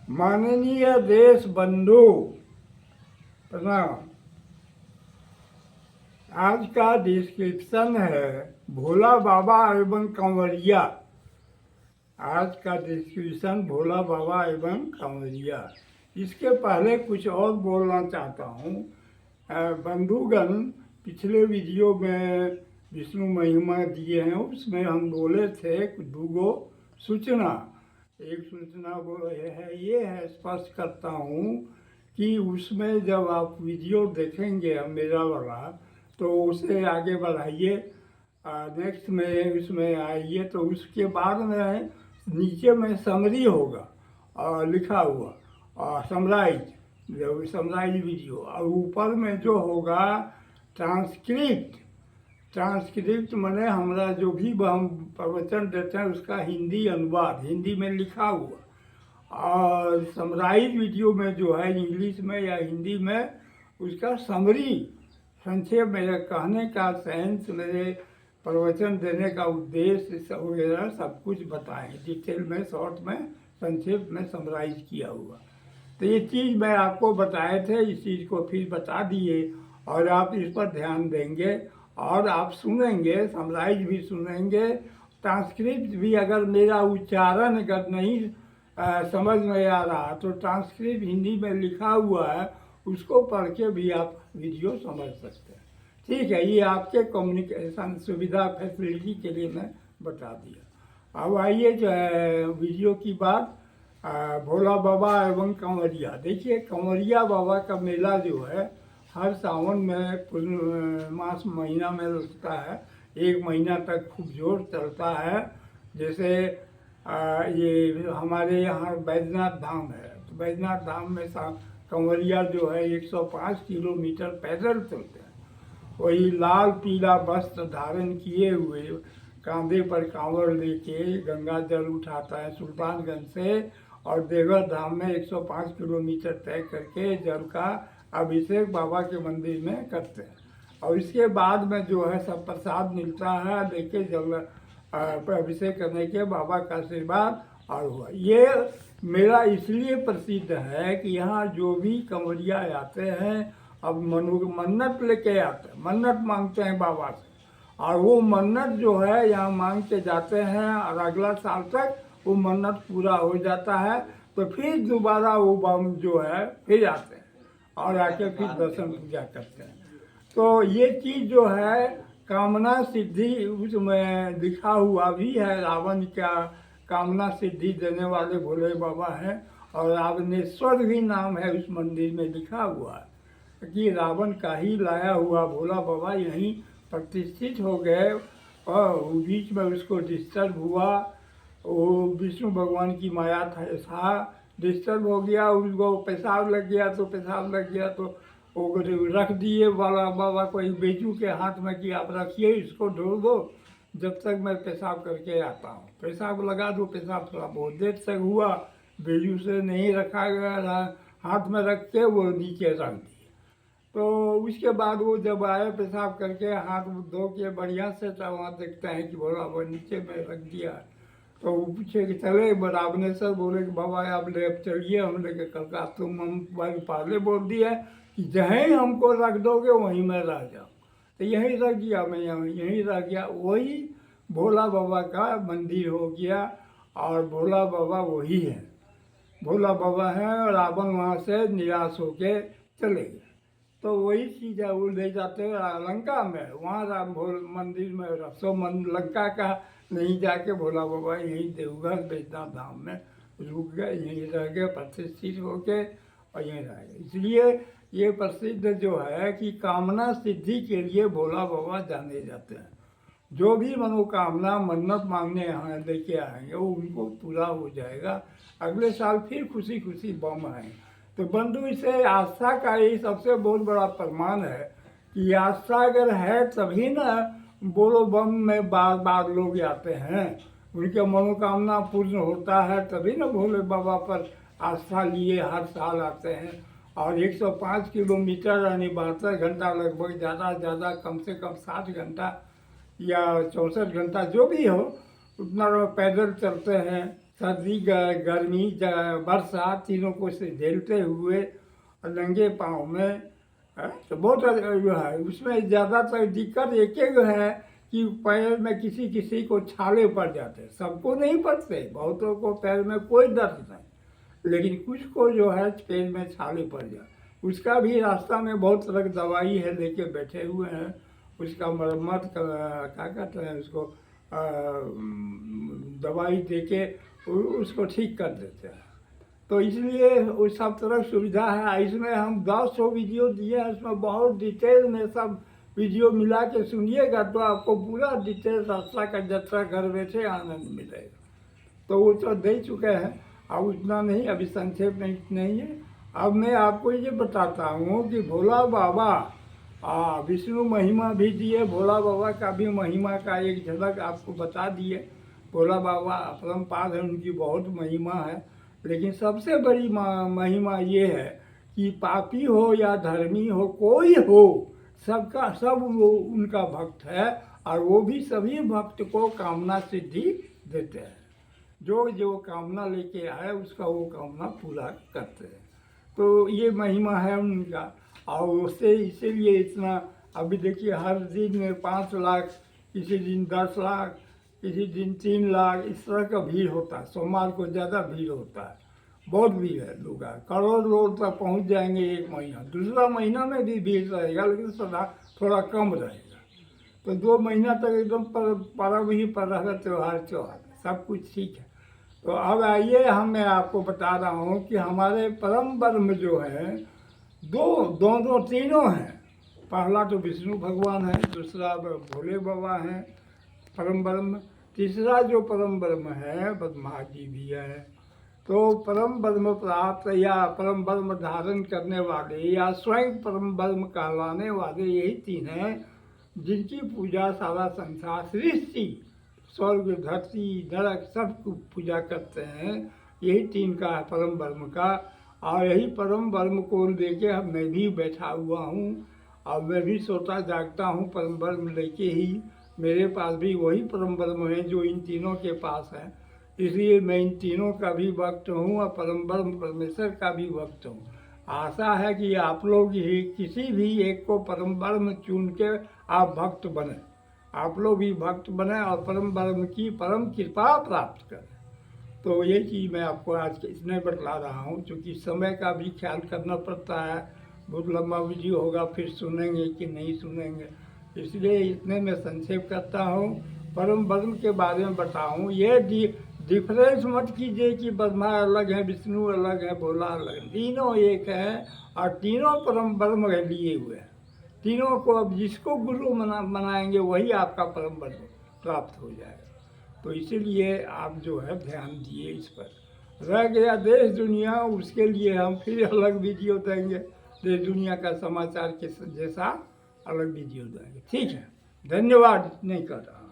माननीय देश बंधु प्रणाम। आज का डिस्क्रिप्शन है भोला बाबा एवं कंवरिया। आज का डिस्क्रिप्शन भोला बाबा एवं कंवरिया। इसके पहले कुछ और बोलना चाहता हूँ। बंधुगण, पिछले वीडियो में विष्णु महिमा दिए हैं, उसमें हम बोले थे दूगो सूचना। एक सूचना वो ये है, स्पष्ट करता हूँ कि उसमें जब आप वीडियो देखेंगे मेरा वाला तो उसे आगे बढ़ाइए, नेक्स्ट में उसमें आइए तो उसके बाद में नीचे में समरी होगा लिखा हुआ समराइज वीडियो, और ऊपर में जो होगा ट्रांसक्रिप्ट माने हमारा जो भी हम प्रवचन देते हैं उसका हिंदी अनुवाद, हिंदी में लिखा हुआ। और समराइज वीडियो में जो है इंग्लिश में या हिंदी में उसका समरी, संक्षेप मेरे कहने का सेंस, मेरे प्रवचन देने का उद्देश्य वगैरह सब कुछ बताएं, डिटेल में, शॉर्ट में, संक्षेप में समराइज किया हुआ। तो ये चीज़ मैं आपको बताए थे, इस चीज़ को फिर बता दिए और आप इस पर ध्यान देंगे और आप सुनेंगे, समराइज भी सुनेंगे, ट्रांसक्रिप्ट भी। अगर मेरा उच्चारण अगर नहीं समझ में आ रहा तो ट्रांसक्रिप्ट हिंदी में लिखा हुआ है, उसको पढ़ के भी आप वीडियो समझ सकते हैं। ठीक है, ये आपके कम्युनिकेशन सुविधा फैसिलिटी के लिए मैं बता दिया। अब आइए जो है वीडियो की बात, भोला बाबा एवं कंवरिया। देखिए, कंवरिया बाबा का मेला जो है हर सावन में पूर्णमास महीना में लगता है, 1 महीना तक खूब जोर चलता है। जैसे ये हमारे यहाँ बैजनाथ धाम है, तो बैजनाथ धाम में कंवरिया जो है 105 किलोमीटर पैदल चलते हैं। वही लाल पीला वस्त्र धारण किए हुए, कांधे पर कांवड़ लेके गंगा जल उठाता है सुल्तानगंज से, और देवघर धाम में 105 किलोमीटर तय करके जल का अभिषेक बाबा के मंदिर में करते हैं। और इसके बाद में जो है सब प्रसाद मिलता है, लेके जल अभिषेक करने के बाबा का आशीर्वाद और हुआ। ये मेला इसलिए प्रसिद्ध है कि यहाँ जो भी कंवरिया आते हैं अब मन्नत लेके आते हैं, मन्नत मांगते हैं बाबा से, और वो मन्नत जो है यहाँ मांग के जाते हैं और अगला साल तक वो मन्नत पूरा हो जाता है। तो फिर दोबारा वो बम जो है फिर आते हैं और आके फिर दर्शन पूजा करते हैं। तो ये चीज़ जो है कामना सिद्धि उसमें लिखा हुआ भी है। रावण का कामना सिद्धि देने वाले भोले बाबा हैं, और रावणेश्वर भी नाम है उस मंदिर में लिखा हुआ है कि रावण का ही लाया हुआ भोला बाबा यहीं प्रतिष्ठित हो गए, और बीच में उसको डिस्टर्ब हुआ, वो विष्णु भगवान की माया था, डिस्टर्ब हो गया, उनको पेशाब लग गया तो वो रख दिए वाला बाबा को बेजू के हाथ में कि आप रखिए, इसको ढोल दो जब तक मैं पेशाब करके आता हूँ। पेशाब लगा दो, पेशाब थोड़ा बहुत देर तक हुआ, बेजू से नहीं रखा गया, हाथ में रख के वो नीचे रख दिए। तो उसके बाद वो जब आए पेशाब करके हाथ धो के बढ़िया से, तब वहाँ देखते हैं कि बोला वो नीचे में रख दिया। तो वो पूछे कि चले, रावणेश्वर बोले कि बाबा आप ले चलिए, हम लेके कल का तुम हम पहले बोल दिए कि जहीं हमको रख दोगे वहीं मैं रह जाऊँ। तो यहीं रख दिया, मैं यहीं रह गया। वही भोला बाबा का मंदिर हो गया, और भोला बाबा वही है, भोला बाबा हैं। और रावण वहाँ से निराश होके चले गए। तो वही चीज़ है, वो ले जाते हैं लंका में, वहाँ राम भोल मंदिर में रसो लंका का नहीं जाके भोला बाबा यहीं देवघर बैजनाथ धाम में रुक गए, यहीं रह गए, प्रतिष्ठित हो गए और यहीं रह गए। इसलिए ये प्रसिद्ध जो है कि कामना सिद्धि के लिए भोला बाबा जाने जाते हैं। जो भी मनोकामना मन्नत मांगने यहाँ लेके आएंगे वो उनको पूरा हो जाएगा, अगले साल फिर खुशी खुशी बम आएंगे। तो बंधु, इसे आस्था का ही सबसे बहुत बड़ा प्रमाण है कि आस्था अगर है तभी ना बोलो बम में बार बार लोग आते हैं, उनके मनोकामना पूर्ण होता है, तभी ना भोले बाबा पर आस्था लिए हर साल आते हैं। और 105 किलोमीटर यानी 72 घंटा लगभग, ज़्यादा कम से कम 60 घंटा या 64 घंटा जो भी हो उतना पैदल चलते हैं, सर्दी गर्मी बरसात तीनों को से झेलते हुए और नंगे पाँव में तो बहुत जो है उसमें ज़्यादातर दिक्कत एक एक है कि पैर में किसी किसी को छाले पड़ जाते, सबको नहीं पड़ते, बहुतों को पैर में कोई दर्द नहीं, लेकिन कुछ को जो है पैर में छाले पड़ जाते। उसका भी रास्ता में बहुत तरह की दवाई है लेके बैठे हुए हैं, उसका मरम्मत क्या कहते हैं उसको दवाई देके उसको ठीक कर देते हैं। तो इसलिए वो सब तरह सुविधा है। इसमें हम 10 वीडियो दिए हैं, इसमें बहुत डिटेल में सब वीडियो मिला के सुनिएगा तो आपको पूरा डिटेल रास्ता का यात्रा घर बैठे आनंद मिलेगा। तो वो तो दे चुके हैं, अब उतना नहीं, अभी संक्षेप में इतना ही है। अब मैं आपको ये बताता हूँ कि भोला बाबा विष्णु महिमा भी दिए, भोला बाबा का भी महिमा का एक झलक आपको बता दिए। भोला बाबा अपरंपार है, उनकी बहुत महिमा है, लेकिन सबसे बड़ी महिमा ये है कि पापी हो या धर्मी हो, कोई हो, सबका सब वो उनका भक्त है और वो भी सभी भक्त को कामना सिद्धि देते हैं। जो जो कामना लेके आए उसका वो कामना पूरा करते हैं। तो ये महिमा है उनका। और उससे इसीलिए इतना अभी देखिए हर दिन में 5 लाख, किसी दिन 10 लाख, किसी दिन 3 लाख, इस तरह का भीड़ होता है। सोमवार को ज़्यादा भीड़ होता है, बहुत भीड़ है, लोग करोड़ लोग तक पहुंच जाएंगे एक महीना। दूसरा महीना में भी भीड़ रहेगा, लेकिन थोड़ा कम रहेगा। तो 2 महीना तक एकदम पर्व ही पर्व है, त्यौहार सब कुछ ठीक है। तो अब आइए मैं आपको बता रहा हूँ कि हमारे परम ब्रह्म जो है दोनों तीनों हैं। पहला तो विष्णु भगवान है, दूसरा भोले बाबा हैं परम ब्रह्म, तीसरा जो परम ब्रह्म है ब्रह्मा जी भी है। तो परम ब्रह्म प्राप्त या परम ब्रह्म धारण करने वाले या स्वयं परम ब्रह्म कहलाने वाले यही 3 हैं जिनकी पूजा सारा संसार सृष्टि, स्वर्ग, धरती, नरक सब पूजा करते हैं। यही 3 का है परम ब्रह्म का। और यही परम ब्रह्म को लेके मैं भी बैठा हुआ हूँ और मैं भी सोता जागता हूँ परम ब्रह्म लेके ही। मेरे पास भी वही परम ब्रह्म है जो इन तीनों के पास है, इसलिए मैं इन तीनों का भी भक्त हूँ और परम ब्रह्म परमेश्वर का भी भक्त हूँ। आशा है कि आप लोग ही किसी भी एक को परम ब्रह्म चुन के आप भक्त बने, आप लोग भी भक्त बने और परम ब्रह्म की परम कृपा प्राप्त करें। तो ये चीज़ मैं आपको आज इसमें बतला रहा हूँ, क्योंकि समय का भी ख्याल करना पड़ता है। बहुत लंबा वीडियो होगा, फिर सुनेंगे कि नहीं सुनेंगे, इसलिए इतने में संक्षेप करता हूँ। परम ब्रह्म के बारे में बताऊँ, ये डिफरेंस मत कीजिए कि ब्रह्मा अलग है, विष्णु अलग है, भोला अलग है, तीनों एक हैं और तीनों परम ब्रह्म लिए हुए हैं। तीनों को अब जिसको गुरु मनाएंगे वही आपका परम ब्रह्म प्राप्त हो जाएगा। तो इसीलिए आप जो है ध्यान दिए इस पर। रह गया देश दुनिया, उसके लिए हम फिर अलग वीडियो देंगे, देश दुनिया का समाचार के जैसा अलग वीडियो देंगे। ठीक है, धन्यवाद नहीं कर रहा।